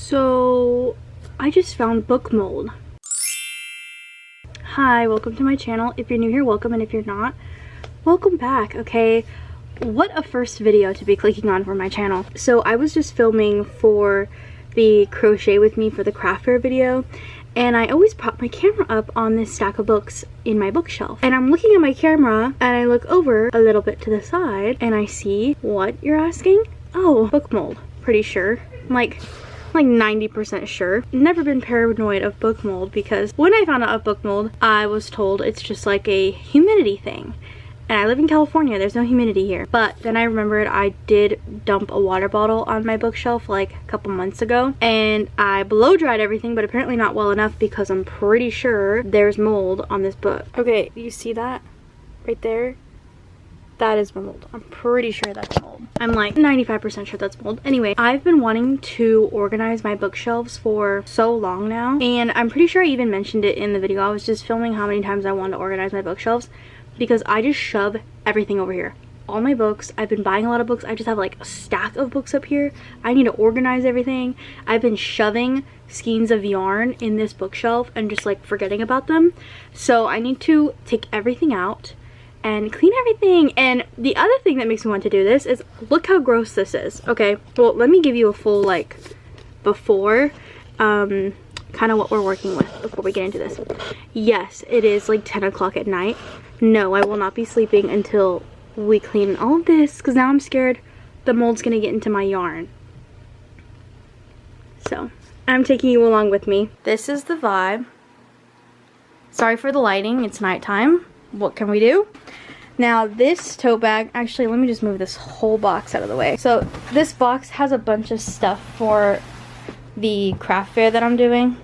So I just found book mold. Hi, welcome to my channel. If you're new here, welcome, and if you're not, welcome back. Okay, what a first video to be clicking on for my channel. So I was just filming for the crochet with me for the craft fair video, and I always prop my camera up on this stack of books in my bookshelf, and I'm looking at my camera and I look over a little bit to the side and I see, what you're asking? Oh, book mold. Pretty sure. I'm like 90% sure. Never been paranoid of book mold, because when I found out of book mold, I was told it's just like a humidity thing. And I live in California, there's no humidity here. But then I remembered I did dump a water bottle on my bookshelf like a couple months ago, and I blow dried everything, but apparently not well enough, because I'm pretty sure there's mold on this book. Okay, you see that right there? That is mold. I'm pretty sure that's mold. I'm like 95% sure that's mold. Anyway, I've been wanting to organize my bookshelves for so long now, and I'm pretty sure I even mentioned it in the video. I was just filming how many times I wanted to organize my bookshelves, because I just shove everything over here. All my books. I've been buying a lot of books. I just have like a stack of books up here. I need to organize everything. I've been shoving skeins of yarn in this bookshelf and just like forgetting about them. So I need to take everything out and clean everything. And the other thing that makes me want to do this is, look how gross this is. Okay, well, let me give you a full like before, kind of what we're working with before we get into this. Yes, it is like 10 o'clock at night. No, I will not be sleeping until we clean all of this, because now I'm scared the mold's gonna get into my yarn. So I'm taking you along with me. This is the vibe. Sorry for the lighting, it's nighttime. What can we do? Now this tote bag, actually let me just move this whole box out of the way. So this box has a bunch of stuff for the craft fair that I'm doing,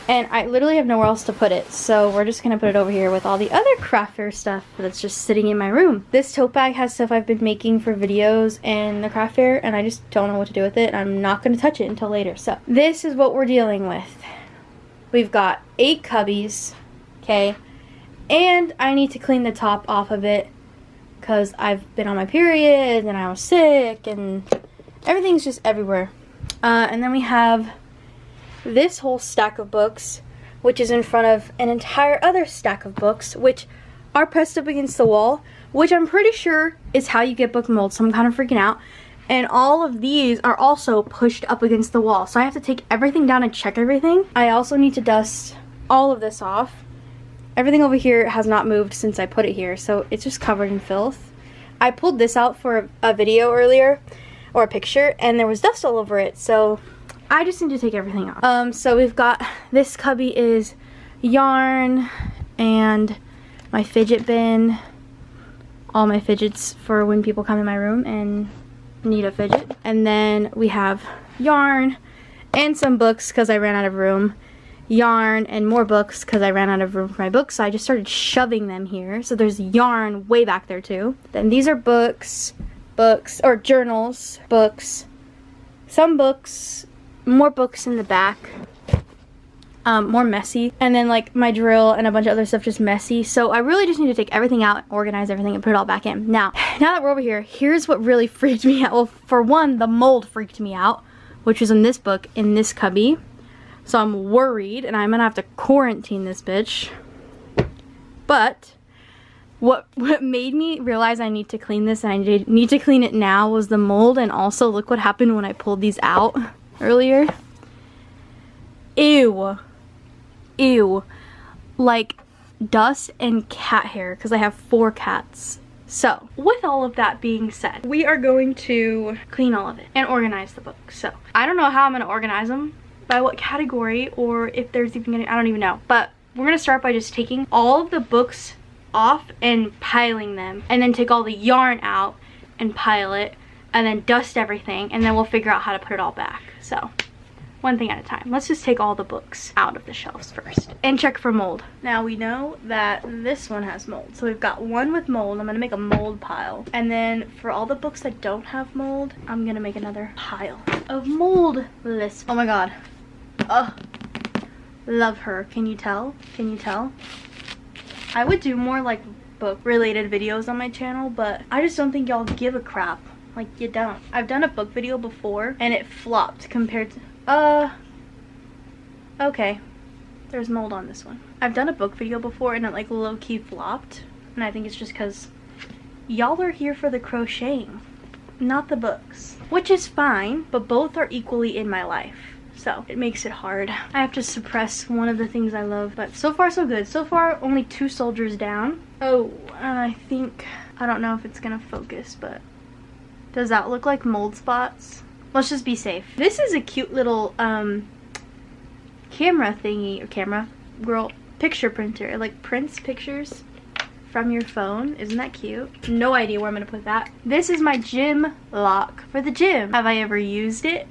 and I literally have nowhere else to put it, so we're just gonna put it over here with all the other craft fair stuff that's just sitting in my room. This tote bag has stuff I've been making for videos and the craft fair, and I just don't know what to do with it, and I'm not gonna touch it until later. So this is what we're dealing with. We've got 8 cubbies, okay, and I need to clean the top off of it because I've been on my period and I was sick and everything's just everywhere. And then we have this whole stack of books, which is in front of an entire other stack of books, which are pressed up against the wall, which I'm pretty sure is how you get book mold, so I'm kind of freaking out. And all of these are also pushed up against the wall, so I have to take everything down and check everything. I also need to dust all of this off. Everything over here has not moved since I put it here, so it's just covered in filth. I pulled this out for a video earlier, or a picture, and there was dust all over it, so I just need to take everything off. So we've got, this cubby is yarn and my fidget bin, all my fidgets for when people come in my room and need a fidget. And then we have yarn and some books because I ran out of room, yarn and more books because I ran out of room for my books, so I just started shoving them here. So there's yarn way back there too. Then these are books, or journals, books, some books, more books in the back, more messy, and then like my drill and a bunch of other stuff just messy. So I really just need to take everything out, organize everything, and put it all back in. Now that we're over here, here's what really freaked me out. Well, for one, the mold freaked me out, which was in this book, in this cubby. So I'm worried, and I'm gonna have to quarantine this bitch. But what made me realize I need to clean this, and I need to clean it now, was the mold. And also look what happened when I pulled these out earlier. Ew. Ew. Like dust and cat hair, because I have 4 cats. So with all of that being said, we are going to clean all of it and organize the book. So I don't know how I'm going to organize them, by what category, or if there's even any, I don't even know. But we're going to start by just taking all of the books off and piling them, and then take all the yarn out and pile it, and then dust everything, and then we'll figure out how to put it all back. So one thing at a time. Let's just take all the books out of the shelves first and check for mold. Now we know that this one has mold, so we've got one with mold. I'm gonna make a mold pile, and then for all the books that don't have mold, I'm gonna make another pile of mold list. Oh my god, ugh, love her. Can you tell? Can you tell? I would do more like book related videos on my channel, but I just don't think y'all give a crap. Like, you don't. I've done a book video before and it flopped compared to, Okay. There's mold on this one. I've done a book video before and it like low-key flopped. And I think it's just because y'all are here for the crocheting, not the books. Which is fine, but both are equally in my life. So it makes it hard. I have to suppress one of the things I love, but so far so good. So far only 2 soldiers down. Oh, and I think, I don't know if it's gonna focus, but does that look like mold spots? Let's just be safe. This is a cute little camera thingy, or camera, girl, picture printer. It like prints pictures from your phone. Isn't that cute? No idea where I'm gonna put that. This is my gym lock for the gym. Have I ever used it?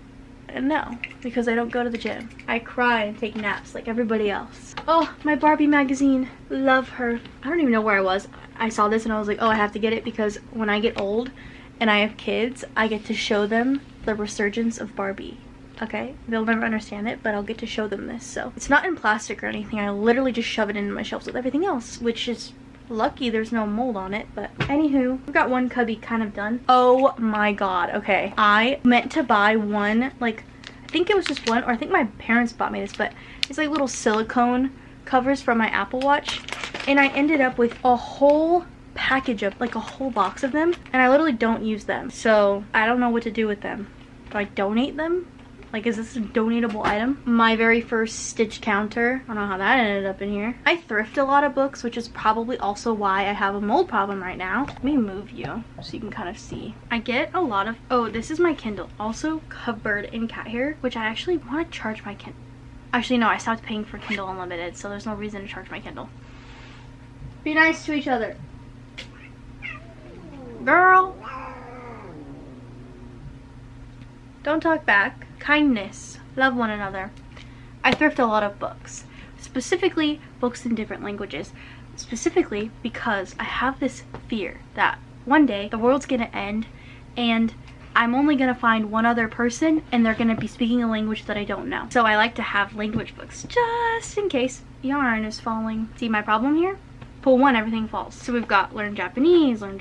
No, because I don't go to the gym. I cry and take naps like everybody else. Oh, my Barbie magazine. Love her. I don't even know where I was. I saw this and I was like, oh, I have to get it because when I get old and I have kids, I get to show them the resurgence of Barbie. Okay? They'll never understand it, but I'll get to show them this. So it's not in plastic or anything. I literally just shove it into my shelves with everything else, which is lucky there's no mold on it. But anywho, we've got one cubby kind of done. Oh my god. Okay, I meant to buy one, like I think it was just one, or I think my parents bought me this, but it's like little silicone covers from my Apple Watch, and I ended up with a whole package of, like a whole box of them, and I literally don't use them, so I don't know what to do with them. Do I donate them? Like, is this a donatable item? My very first stitch counter. I don't know how that ended up in here. I thrift a lot of books, which is probably also why I have a mold problem right now. Let me move you so you can kind of see. I get a lot of, oh, this is my Kindle. Also covered in cat hair, which I actually want to charge my Kindle. Actually, no, I stopped paying for Kindle Unlimited, so there's no reason to charge my Kindle. Be nice to each other. Girl. Don't talk back. Kindness. Love one another. I thrift a lot of books. Specifically, books in different languages. Specifically because I have this fear that one day the world's gonna end and I'm only gonna find one other person and they're gonna be speaking a language that I don't know. So I like to have language books just in case yarn is falling. See my problem here? Pull one, everything falls. So we've got learn Japanese, learn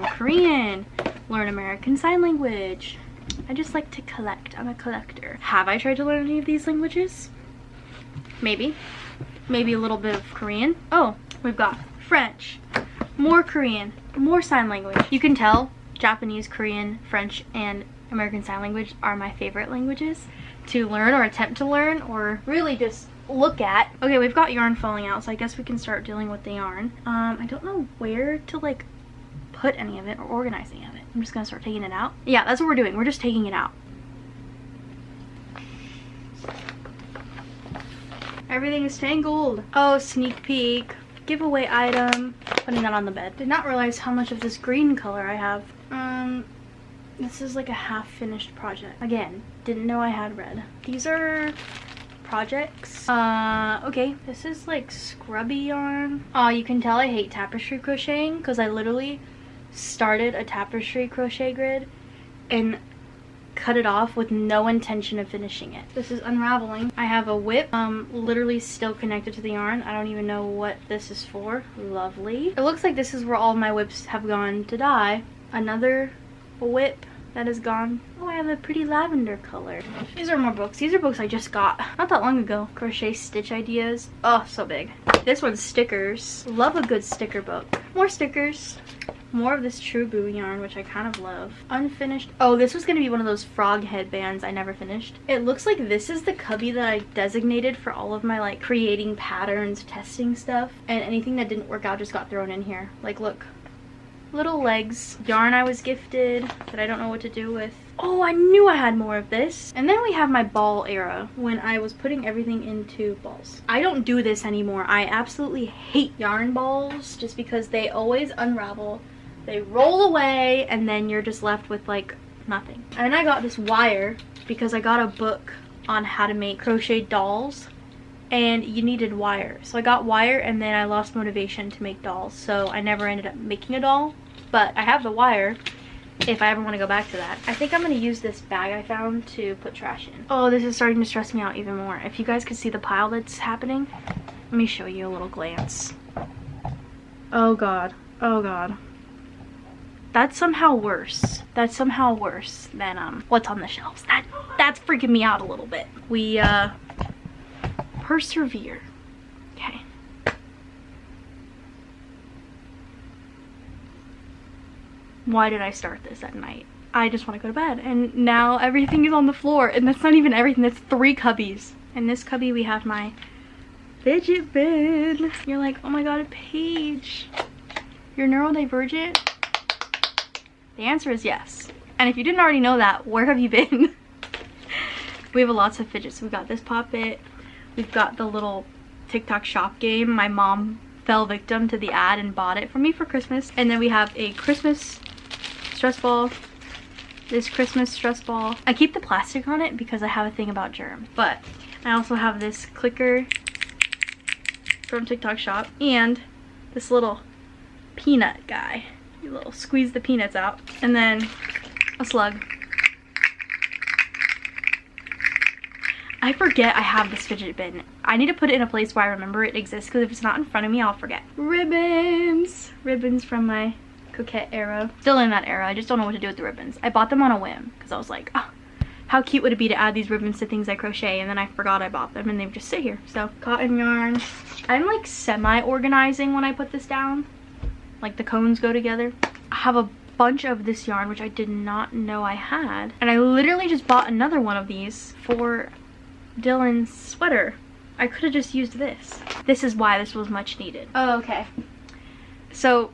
Korean, learn American Sign Language. I just like to collect. I'm a collector. Have I tried to learn any of these languages? Maybe. Maybe a little bit of Korean. Oh, we've got French, more Korean, more sign language. You can tell Japanese, Korean, French, and American Sign Language are my favorite languages to learn or attempt to learn or really just look at. Okay, we've got yarn falling out, so I guess we can start dealing with the yarn. I don't know where to like put any of it or organize any of it. I'm just gonna start taking it out. Yeah, that's what we're doing. We're just taking it out. Everything is tangled. Oh, sneak peek. Giveaway item. Putting that on the bed. Did not realize how much of this green color I have. This is like a half-finished project. Again, didn't know I had red. These are projects. Okay, this is like scrubby yarn. You can tell I hate tapestry crocheting because I literally started a tapestry crochet grid and cut it off with no intention of finishing it. This is unraveling. I have a whip literally still connected to the yarn. I don't even know what this is for. Lovely. It looks like this is where all my whips have gone to die. Another whip that is gone. Oh, I have a pretty lavender color. These are more books. These are books I just got not that long ago. Crochet stitch ideas. Oh, so big. This one's stickers. Love a good sticker book. More stickers. More of this True Boo yarn, which I kind of love. Unfinished. Oh, this was going to be one of those frog headbands I never finished. It looks like this is the cubby that I designated for all of my like creating patterns, testing stuff. And anything that didn't work out just got thrown in here. Like, look. Little legs. Yarn I was gifted that I don't know what to do with. Oh, I knew I had more of this. And then we have my ball era when I was putting everything into balls. I don't do this anymore. I absolutely hate yarn balls just because they always unravel. They roll away and then you're just left with like nothing. And I got this wire because I got a book on how to make crochet dolls and you needed wire. So I got wire and then I lost motivation to make dolls. So I never ended up making a doll, but I have the wire if I ever want to go back to that. I think I'm going to use this bag I found to put trash in. Oh, this is starting to stress me out even more. If you guys could see the pile that's happening, let me show you a little glance. Oh God. Oh God. That's somehow worse. That's somehow worse than what's on the shelves. That's freaking me out a little bit. We persevere. Okay. Why did I start this at night? I just want to go to bed, and now everything is on the floor, and that's not even everything. That's 3 cubbies. In this cubby we have my fidget bin. You're like, oh my god, Paige, you're neurodivergent? The answer is yes. And if you didn't already know that, where have you been? We have lots of fidgets. We've got this Pop-It. We've got the little TikTok shop game. My mom fell victim to the ad and bought it for me for Christmas. And then we have a Christmas stress ball. This Christmas stress ball. I keep the plastic on it because I have a thing about germs. But I also have this clicker from TikTok shop and this little peanut guy. You little squeeze the peanuts out. And then a slug. I forget I have this fidget bin. I need to put it in a place where I remember it exists, because if it's not in front of me, I'll forget. Ribbons! Ribbons from my CROCHET era. Still in that era, I just don't know what to do with the ribbons. I bought them on a whim, because I was like, oh, how cute would it be to add these ribbons to things I crochet, and then I forgot I bought them, and they just sit here. So, cotton yarn. I'm like semi-organizing when I put this down. Like the cones go together. I have a bunch of this yarn, which I did not know I had. And I literally just bought another one of these for Dylan's sweater. I could have just used this. This is why this was much needed. Oh, okay. So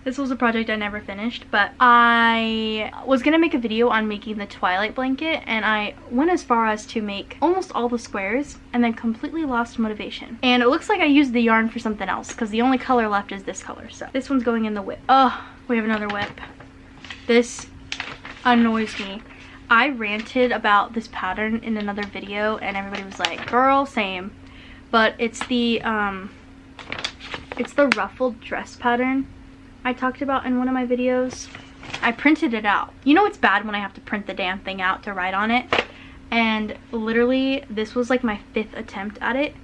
this was a project I never finished, but I was gonna make a video on making the Twilight blanket, and I went as far as to make almost all the squares and then completely lost motivation. And it looks like I used the yarn for something else, because the only color left is this color. So this one's going in the whip. Oh, we have another whip. This annoys me. I ranted about this pattern in another video and everybody was like, girl, same. But it's the ruffled dress pattern I talked about in one of my videos. I printed it out. You know it's bad when I have to print the damn thing out to write on it. And literally this was like my 5th attempt at it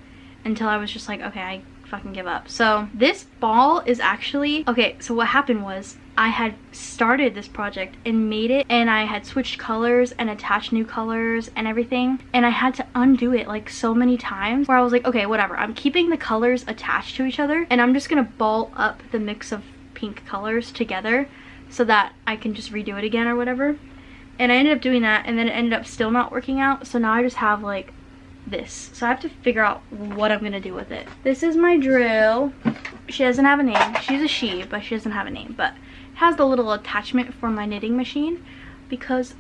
until I was just like, okay, I fucking give up. So this ball is actually, okay, so what happened was I had started this project and made it, and I had switched colors and attached new colors and everything, and I had to undo it like so many times where I was like, okay, whatever, I'm keeping the colors attached to each other and I'm just gonna ball up the mix of pink colors together so that I can just redo it again or whatever. And I ended up doing that, and then it ended up still not working out, so now I just have like this. So I have to figure out what I'm gonna do with it. This is my drill. She doesn't have a name. She's a she, but she doesn't have a name. But it has the little attachment for my knitting machine because,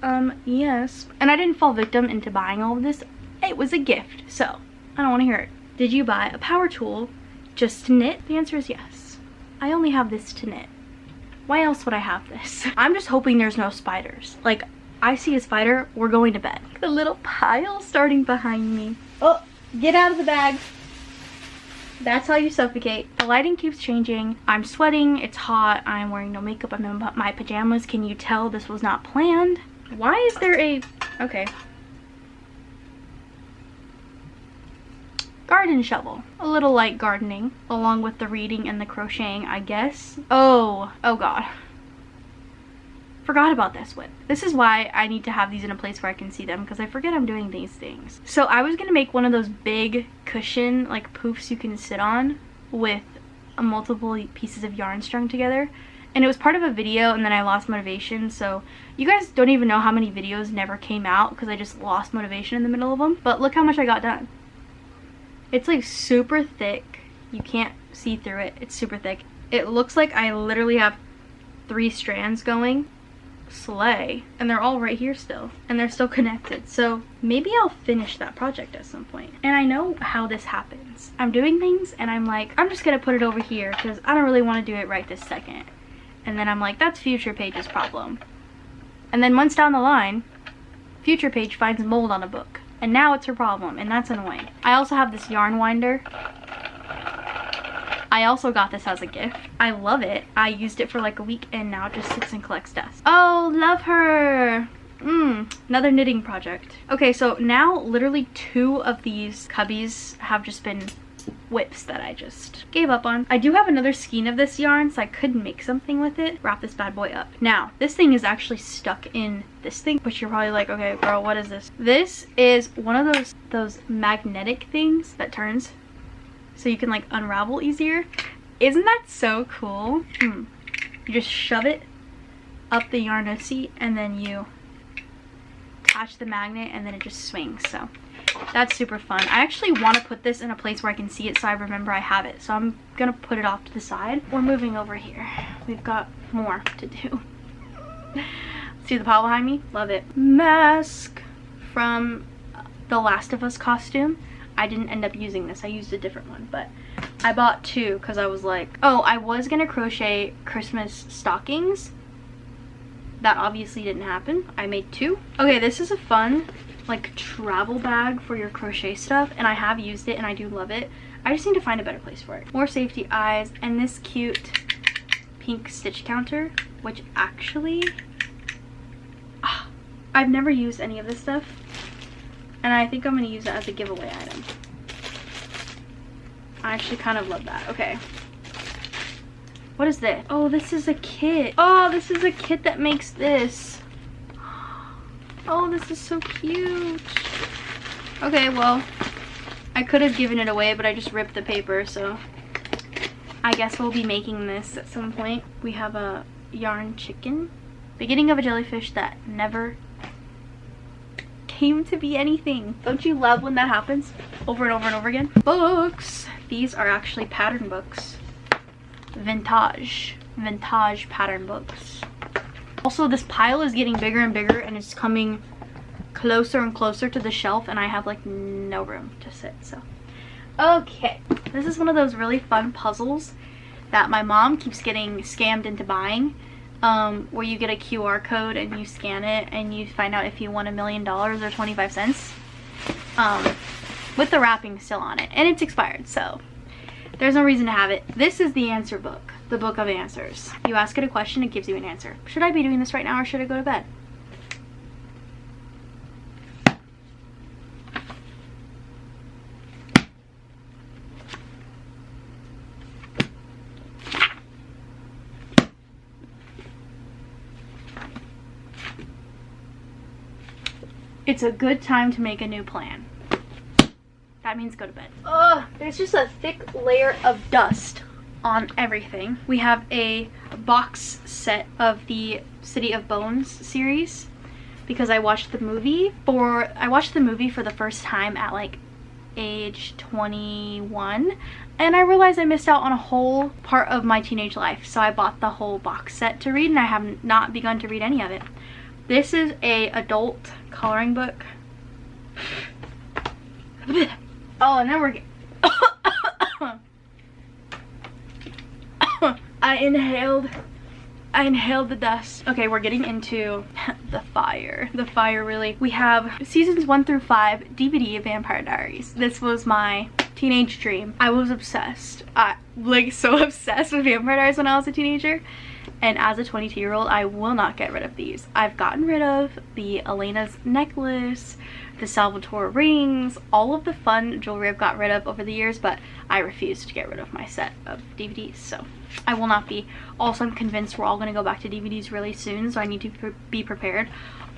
yes. And I didn't fall victim into buying all of this. It was a gift, so I don't want to hear it. Did you buy a power tool just to knit? The answer is yes. I only have this to knit. Why else would I have this? I'm just hoping there's no spiders. Like, I see a spider, we're going to bed. The little pile starting behind me. Oh, get out of the bag. That's how you suffocate. The lighting keeps changing. I'm sweating, it's hot, I'm wearing no makeup, I'm in my pajamas. Can you tell this was not planned? Why is there a, okay. Garden shovel. A little light gardening, along with the reading and the crocheting, I guess. Oh God. Forgot about this whip. This is why I need to have these in a place where I can see them, because I forget I'm doing these things. So I was gonna make one of those big cushion like poofs you can sit on with multiple pieces of yarn strung together, and it was part of a video and then I lost motivation. So you guys don't even know how many videos never came out because I just lost motivation in the middle of them. But look how much I got done. It's like super thick. You can't see through it. It's super thick. It looks like I literally have 3 strands going. Slay. And they're all right here still, and they're still connected. So maybe I'll finish that project at some point. And I know how this happens. I'm doing things and I'm like, I'm just gonna put it over here because I don't really want to do it right this second. And then I'm like, that's future Paige's problem. And then months down the line, future Paige finds mold on a book, and now it's her problem, and that's annoying. I also have this yarn winder. I also got this as a gift. I love it. I used it for like a week and now it just sits and collects dust. Oh, love her. Another knitting project. Okay, so now literally 2 of these cubbies have just been whips that I just gave up on. I do have another skein of this yarn, so I could make something with it. Wrap this bad boy up. Now, this thing is actually stuck in this thing, but you're probably like, okay, girl, what is this? This is one of those magnetic things that turns so you can like unravel easier. Isn't that so cool? You just shove it up the yarn seat and then you attach the magnet and then it just swings. So that's super fun. I actually want to put this in a place where I can see it so I remember I have it. So I'm gonna put it off to the side. We're moving over here. We've got more to do. See the pile behind me? Love it. Mask from the Last of Us costume. I didn't end up using this. I used a different one, but I bought two because I was like, oh, I was gonna crochet Christmas stockings. That obviously didn't happen. I made two. Okay, this is a fun like travel bag for your crochet stuff, and I have used it and I do love it. I just need to find a better place for it. More safety eyes and this cute pink stitch counter, which actually I've never used any of this stuff, and I think I'm going to use it as a giveaway item. I actually kind of love that. Okay, what is this? Oh, this is a kit. Oh, this is a kit that makes this. Oh, this is so cute. Okay, well, I could have given it away, but I just ripped the paper, so I guess we'll be making this at some point. We have a yarn chicken, beginning of a jellyfish that never came to be anything. Don't you love when that happens over and over and over again? Books. These are actually pattern books. Vintage pattern books. Also, this pile is getting bigger and bigger and it's coming closer and closer to the shelf, and I have like no room to sit. So okay, this is one of those really fun puzzles that my mom keeps getting scammed into buying, where you get a QR code and you scan it and you find out if you won $1 million or 25 cents, with the wrapping still on it, and it's expired, so there's no reason to have it. This is the answer book. The book of answers. You ask it a question, it gives you an answer. Should I be doing this right now or should I go to bed? It's a good time to make a new plan. That means go to bed. Ugh, there's just a thick layer of dust on everything. We have a box set of the City of Bones series because I watched the movie for the first time at like age 21, and I realized I missed out on a whole part of my teenage life, so I bought the whole box set to read, and I have not begun to read any of it. This is a adult coloring book. Oh, and then we're I inhaled the dust. Okay, we're getting into the fire. The fire, really. We have seasons 1 through 5 DVD of Vampire Diaries. This was my teenage dream. I was obsessed. Like so obsessed with Vampire Diaries when I was a teenager. And as a 22-year-old, I will not get rid of these. I've gotten rid of the Elena's necklace, the Salvatore rings, all of the fun jewelry I've got rid of over the years, but I refuse to get rid of my set of DVDs, so I will not be. Also, I'm convinced we're all going to go back to DVDs really soon, so I need to be prepared.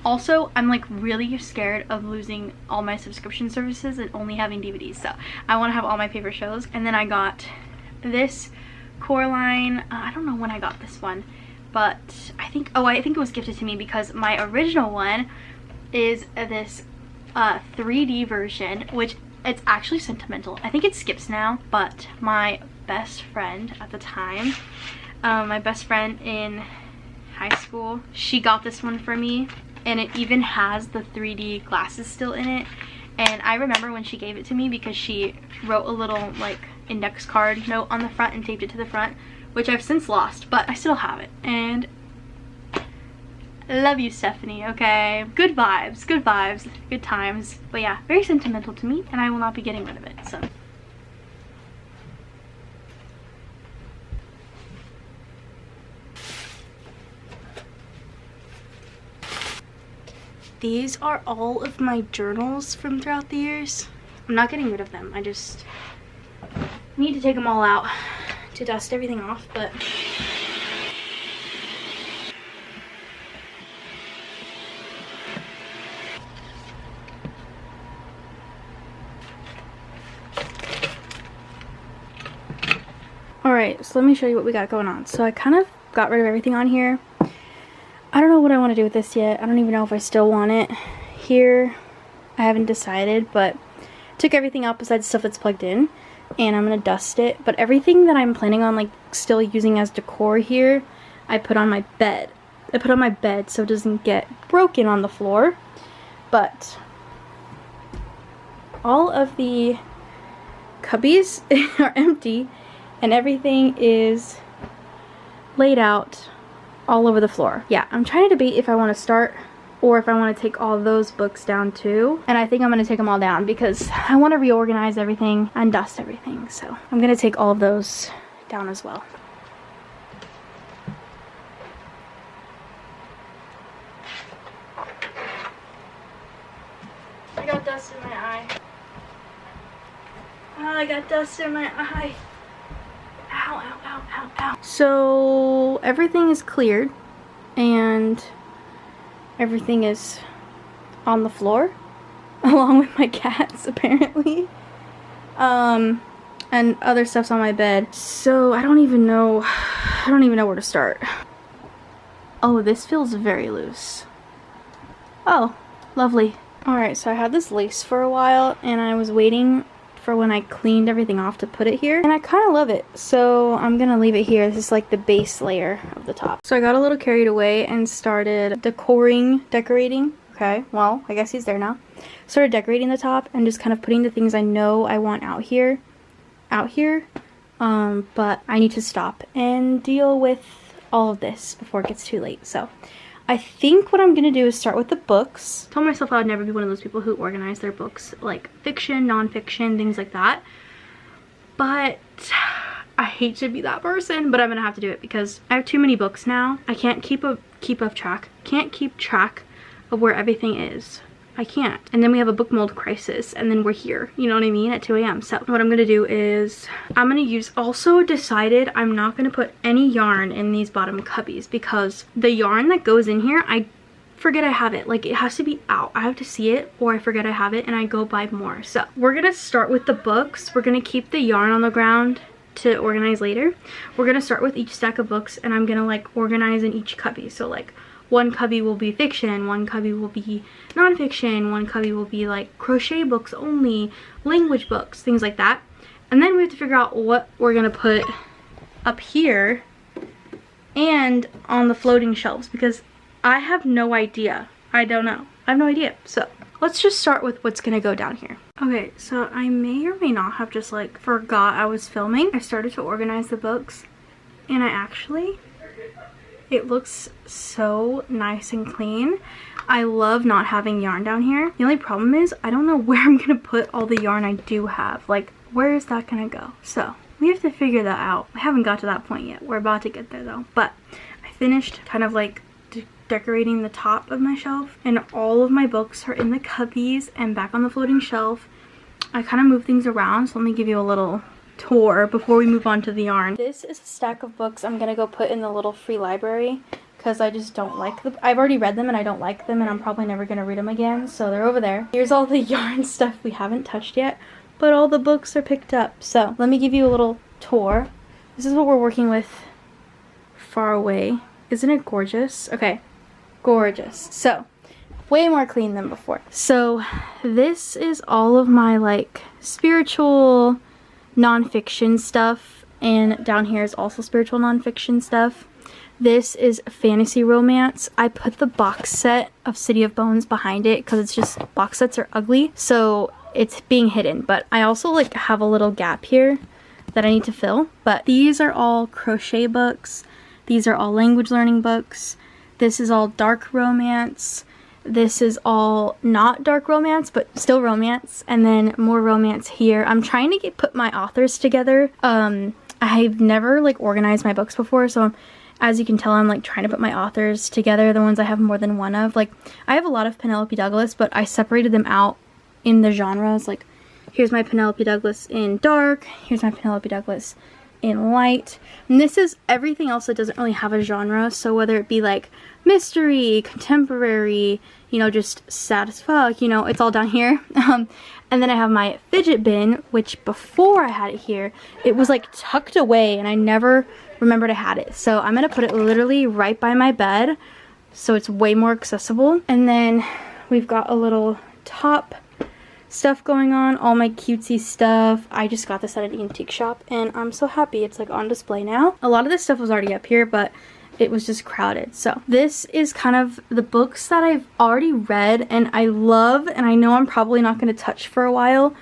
Also, I'm like really scared of losing all my subscription services and only having DVDs, so I want to have all my favorite shows. And then I got this Coraline. I don't know when I got this one, but I think it was gifted to me because my original one is this 3D version, which it's actually sentimental. I think it skips now, but my best friend at the time, my best friend in high school, she got this one for me, and it even has the 3D glasses still in it. And I remember when she gave it to me because she wrote a little like index card note on the front and taped it to the front, which I've since lost, but I still have it. And love you, Stephanie. Okay, good vibes, good times. But yeah, very sentimental to me, and I will not be getting rid of it. So these are all of my journals from throughout the years. I'm not getting rid of them. I just need to take them all out to dust everything off, but alright, so let me show you what we got going on. So I kind of got rid of everything on here. I don't know what I want to do with this yet. I don't even know if I still want it here. I haven't decided, but took everything out besides stuff that's plugged in, and I'm gonna dust it. But everything that I'm planning on like still using as decor here, I put on my bed. I put on my bed so it doesn't get broken on the floor. But all of the cubbies are empty, and everything is laid out all over the floor. Yeah, I'm trying to debate if I want to start or if I want to take all those books down too. And I think I'm going to take them all down because I want to reorganize everything and dust everything. So I'm going to take all of those down as well. I got dust in my eye. Oh, I got dust in my eye. Ow, ow, ow, ow, ow. So everything is cleared and everything is on the floor along with my cats apparently. And other stuff's on my bed. So I don't even know where to start. Oh, this feels very loose. Oh, lovely. Alright, so I had this lace for a while and I was waiting for when I cleaned everything off to put it here, and I kind of love it, so I'm gonna leave it here. This is like the base layer of the top. So I got a little carried away and started decorating. Okay, well, I guess he's there now. Started decorating the top and just kind of putting the things I know I want out here. But I need to stop and deal with all of this before it gets too late. So I think what I'm gonna do is start with the books. I told myself I would never be one of those people who organize their books, like fiction, non-fiction, things like that. But I hate to be that person, but I'm gonna have to do it because I have too many books now. I can't keep track of where everything is. I can't. And then we have a book mold crisis, and then we're here, you know what I mean, at 2 a.m. So what I'm gonna do is I'm gonna use, also decided I'm not gonna put any yarn in these bottom cubbies because the yarn that goes in here, I forget I have it. Like, it has to be out. I have to see it or I forget I have it and I go buy more. So we're gonna start with the books. We're gonna keep the yarn on the ground to organize later. We're gonna start with each stack of books and I'm gonna like organize in each cubby. So like one cubby will be fiction, one cubby will be non-fiction, one cubby will be like crochet books only, language books, things like that. And then we have to figure out what we're gonna put up here and on the floating shelves because I have no idea. I don't know. I have no idea. So let's just start with what's gonna go down here. Okay, so I may or may not have just like forgot I was filming. I started to organize the books and it looks so nice and clean. I love not having yarn down here. The only problem is I don't know where I'm gonna put all the yarn I do have. Like, where is that gonna go? So we have to figure that out. I haven't got to that point yet. We're about to get there though. But I finished kind of like decorating the top of my shelf and all of my books are in the cubbies and back on the floating shelf. I kind of moved things around, so let me give you a little tour before we move on to the yarn. This is a stack of books I'm gonna go put in the little free library because I just don't like them. I've already read them and I don't like them and I'm probably never gonna read them again, so they're over there. Here's all the yarn stuff we haven't touched yet, but all the books are picked up. So let me give you a little tour. This is what we're working with far away. Isn't it gorgeous? Okay, gorgeous. So way more clean than before. So this is all of my like spiritual non-fiction stuff, and down here is also spiritual non-fiction stuff. This is fantasy romance. I put the box set of City of Bones behind it because it's just, box sets are ugly, so it's being hidden. But I also like have a little gap here that I need to fill. But these are all crochet books. These are all language learning books. This is all dark romance. This is all not dark romance, but still romance, and then more romance here. I'm trying to put my authors together. I've never like organized my books before, so as you can tell, I'm like trying to put my authors together, the ones I have more than one of. Like, I have a lot of Penelope Douglas, but I separated them out in the genres. Like, Here's my Penelope Douglas in dark. Here's my Penelope Douglas in light. And this is everything else that doesn't really have a genre. So whether it be like mystery, contemporary, you know, just sad as fuck, you know, it's all down here. And then I have my fidget bin, which before I had it here, it was like tucked away and I never remembered I had it. So I'm gonna put it literally right by my bed so it's way more accessible. And then we've got a little top stuff going on, all my cutesy stuff. I just got this at an antique shop and I'm so happy it's like on display now. A lot of this stuff was already up here, but it was just crowded. So this is kind of the books that I've already read and I love, and I know I'm probably not going to touch for a while.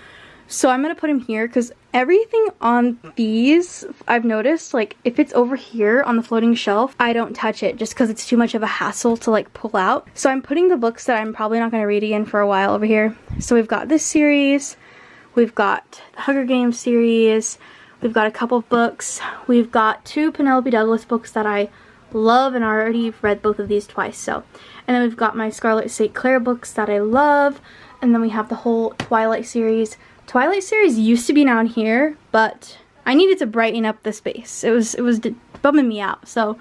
So I'm going to put them here because everything on these, I've noticed, like if it's over here on the floating shelf, I don't touch it just because it's too much of a hassle to like pull out. So I'm putting the books that I'm probably not going to read again for a while over here. So we've got this series, we've got the Hunger Games series, we've got a couple of books, we've got 2 Penelope Douglas books that I love and I already read both of these twice. So, and then we've got my Scarlet St. Clair books that I love, and then we have the whole Twilight series. Twilight series used to be down here, but I needed to brighten up the space. It was bumming me out, so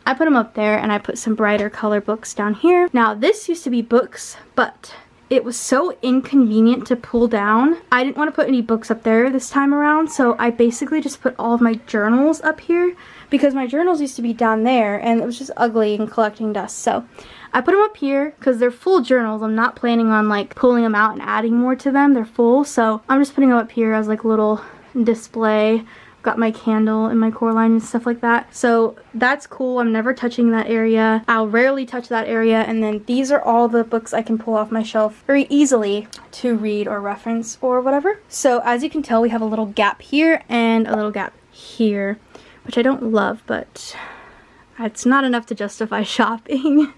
I put them up there and I put some brighter color books down here. Now this used to be books, but it was so inconvenient to pull down. I didn't want to put any books up there this time around, so I basically just put all of my journals up here because my journals used to be down there and it was just ugly and collecting dust. So I put them up here because they're full journals. I'm not planning on like pulling them out and adding more to them. They're full, so I'm just putting them up here as like a little display. Got my candle and my core line and stuff like that. So that's cool. I'm never touching that area. I'll rarely touch that area. And then these are all the books I can pull off my shelf very easily to read or reference or whatever. So as you can tell, we have a little gap here and a little gap here, which I don't love, but it's not enough to justify shopping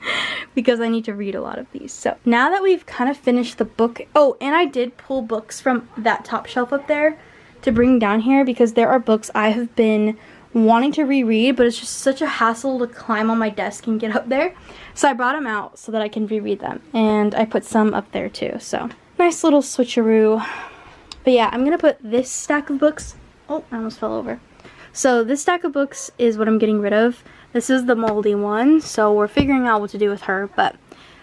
because I need to read a lot of these. So now that we've kind of finished the book, oh, and I did pull books from that top shelf up there to bring down here because there are books I have been wanting to reread, but it's just such a hassle to climb on my desk and get up there. So I brought them out so that I can reread them, and I put some up there too. So nice little switcheroo. But yeah, I'm gonna put this stack of books. Oh, I almost fell over. So this stack of books is what I'm getting rid of. This is the moldy one, so we're figuring out what to do with her, but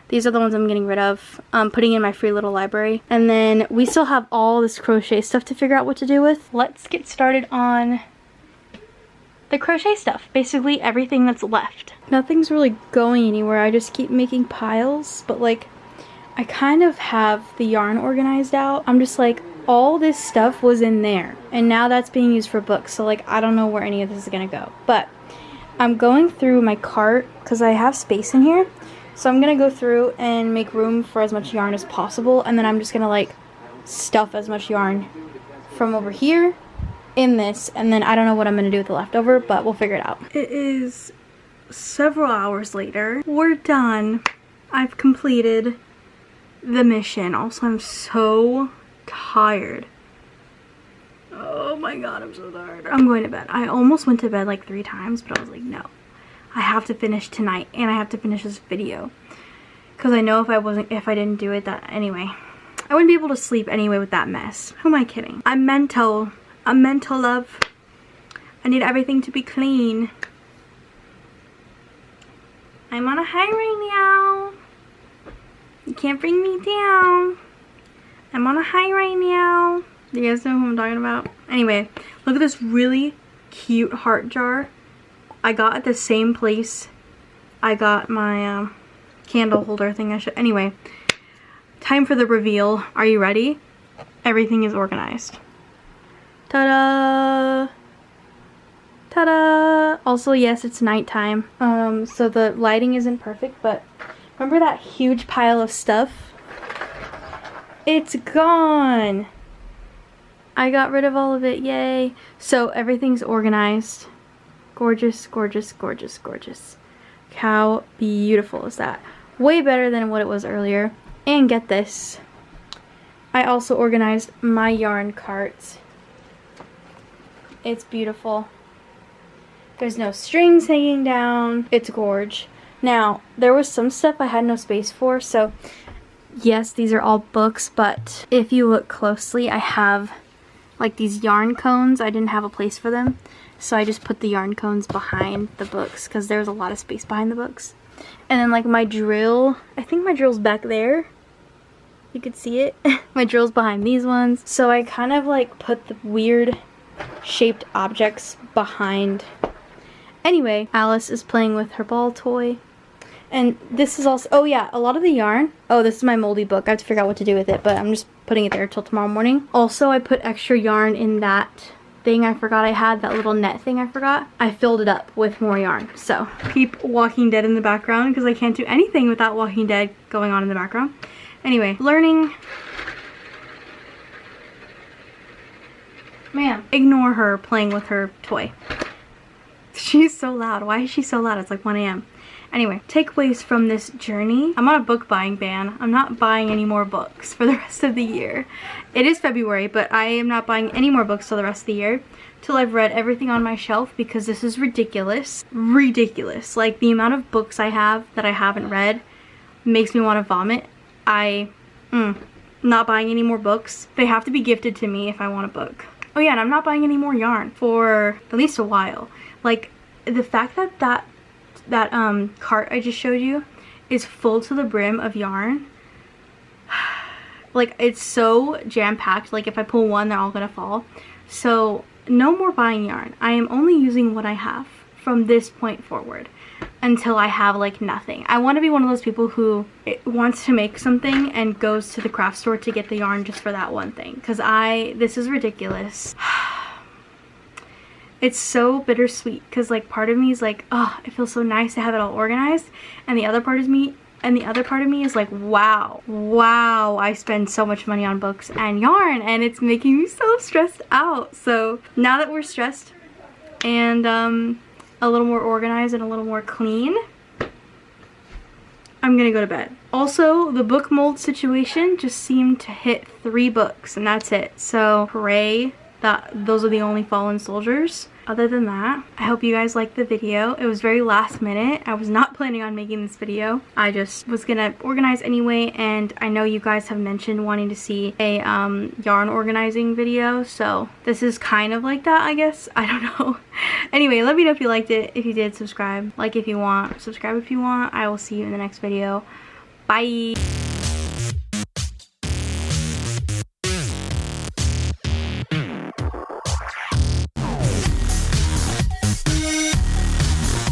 these are the ones I'm getting rid of, putting in my free little library. And then we still have all this crochet stuff to figure out what to do with. Let's get started on the crochet stuff. Basically everything that's left. Nothing's really going anywhere. I just keep making piles, but like I kind of have the yarn organized out. I'm just like, all this stuff was in there and now that's being used for books. So like I don't know where any of this is gonna go, but I'm going through my cart because I have space in here. So I'm going to go through and make room for as much yarn as possible, and then I'm just going to like stuff as much yarn from over here in this, and then I don't know what I'm going to do with the leftover, but we'll figure it out. It is several hours later. We're done. I've completed the mission. Also, I'm so tired. Oh my god, I'm so tired. I'm going to bed. I almost went to bed like 3 times, but I was like, no. I have to finish tonight and I have to finish this video because I know if I didn't do it, that anyway, I wouldn't be able to sleep anyway with that mess. Who am I kidding? I'm mental love. I need everything to be clean. I'm on a high right now. You can't bring me down. I'm on a high right now. Do you guys know who I'm talking about? Anyway, look at this really cute heart jar I got at the same place I got my candle holder thing. Anyway, time for the reveal. Are you ready? Everything is organized. Ta-da! Ta-da! Also, yes, it's nighttime. So the lighting isn't perfect, but remember that huge pile of stuff? It's gone! I got rid of all of it, yay! So everything's organized. Gorgeous, gorgeous, gorgeous, gorgeous. How beautiful is that? Way better than what it was earlier. And get this. I also organized my yarn cart. It's beautiful. There's no strings hanging down. It's gorge. Now, there was some stuff I had no space for, so yes, these are all books, but if you look closely, I have like these yarn cones. I didn't have a place for them, so I just put the yarn cones behind the books because there's a lot of space behind the books. And then like my drill, I think my drill's back there. You could see it. My drill's behind these ones. So I kind of like put the weird shaped objects behind. Anyway, Alice is playing with her ball toy. And this is also, oh yeah, a lot of the yarn. Oh, this is my moldy book. I have to figure out what to do with it, but I'm just putting it there till tomorrow morning. Also, I put extra yarn in that thing I forgot I had, that little net thing I forgot. I filled it up with more yarn. So keep Walking Dead in the background because I can't do anything without Walking Dead going on in the background. Anyway, learning. Ma'am, ignore her playing with her toy. She's so loud. Why is she so loud? It's like 1 a.m. Anyway, takeaways from this journey. I'm on a book buying ban. I'm not buying any more books for the rest of the year. It is February, but I am not buying any more books for the rest of the year till I've read everything on my shelf because this is ridiculous. Ridiculous. Like the amount of books I have that I haven't read makes me want to vomit. Not buying any more books. They have to be gifted to me if I want a book. Oh yeah, and I'm not buying any more yarn for at least a while. Like the fact that that cart I just showed you is full to the brim of yarn. Like it's so jam-packed. Like if I pull one, they're all gonna fall. So no more buying yarn. I am only using what I have from this point forward until I have like nothing. I want to be one of those people who wants to make something and goes to the craft store to get the yarn just for that one thing, because this is ridiculous. It's so bittersweet because like part of me is like, oh, it feels so nice to have it all organized, and the other part of me is like, wow, I spend so much money on books and yarn and it's making me so stressed out. So now that we're stressed and a little more organized and a little more clean, I'm gonna go to bed. Also, the book mold situation just seemed to hit 3 books and that's it. So pray that those are the only fallen soldiers. Other than that, I hope you guys liked the video. It was very last minute. I was not planning on making this video. I just was gonna organize anyway, and I know you guys have mentioned wanting to see a yarn organizing video, so this is kind of like that, I guess. I don't know. Anyway, let me know if you liked it. If you did, subscribe. Like if you want, subscribe if you want. I will see you in the next video. Bye.